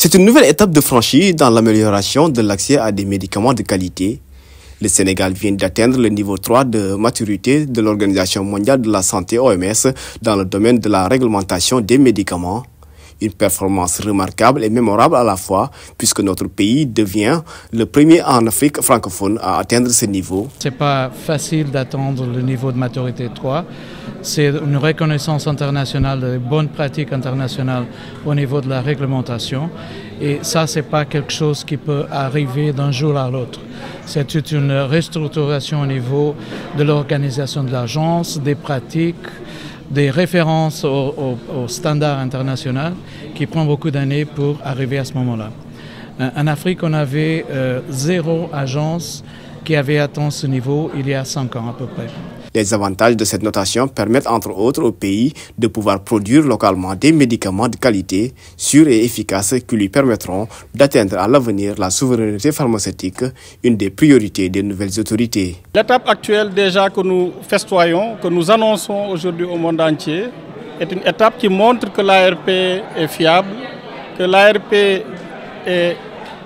C'est une nouvelle étape de franchie dans l'amélioration de l'accès à des médicaments de qualité. Le Sénégal vient d'atteindre le niveau 3 de maturité de l'Organisation mondiale de la santé OMS dans le domaine de la réglementation des médicaments. Une performance remarquable et mémorable à la fois, puisque notre pays devient le premier en Afrique francophone à atteindre ce niveau. Ce n'est pas facile d'atteindre le niveau de maturité 3. C'est une reconnaissance internationale de bonnes pratiques internationales au niveau de la réglementation. Et ça, ce n'est pas quelque chose qui peut arriver d'un jour à l'autre. C'est toute une restructuration au niveau de l'organisation de l'agence, des pratiques, des références aux standards internationaux qui prend beaucoup d'années pour arriver à ce moment-là. En Afrique, on avait 0 agence qui avait atteint ce niveau il y a 5 ans à peu près. Les avantages de cette notation permettent entre autres au pays de pouvoir produire localement des médicaments de qualité, sûrs et efficaces qui lui permettront d'atteindre à l'avenir la souveraineté pharmaceutique, une des priorités des nouvelles autorités. L'étape actuelle déjà que nous festoyons, que nous annonçons aujourd'hui au monde entier, est une étape qui montre que l'ARP est fiable, que l'ARP est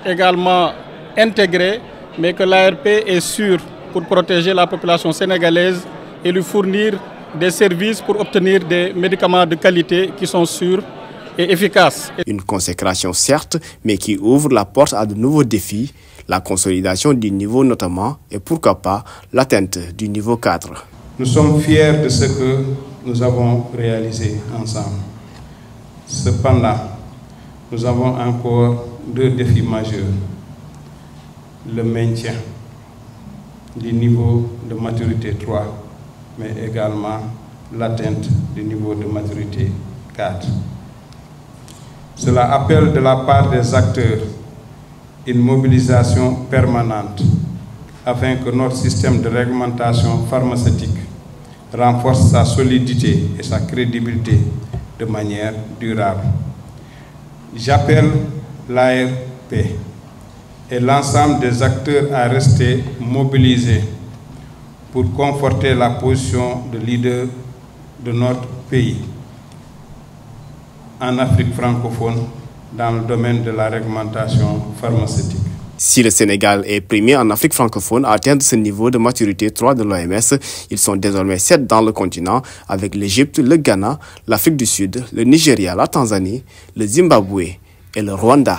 également intégrée, mais que l'ARP est sûre pour protéger la population sénégalaise et lui fournir des services pour obtenir des médicaments de qualité qui sont sûrs et efficaces. Une consécration certes, mais qui ouvre la porte à de nouveaux défis, la consolidation du niveau notamment et pourquoi pas l'atteinte du niveau 4. Nous sommes fiers de ce que nous avons réalisé ensemble. Cependant, nous avons encore 2 défis majeurs. Le maintien du niveau de maturité 3, mais également l'atteinte du niveau de maturité 4. Cela appelle de la part des acteurs une mobilisation permanente afin que notre système de réglementation pharmaceutique renforce sa solidité et sa crédibilité de manière durable. J'appelle l'ARP et l'ensemble des acteurs à rester mobilisés pour conforter la position de leader de notre pays en Afrique francophone dans le domaine de la réglementation pharmaceutique. Si le Sénégal est premier en Afrique francophone à atteindre ce niveau de maturité 3 de l'OMS, ils sont désormais 7 dans le continent avec l'Égypte, le Ghana, l'Afrique du Sud, le Nigeria, la Tanzanie, le Zimbabwe et le Rwanda.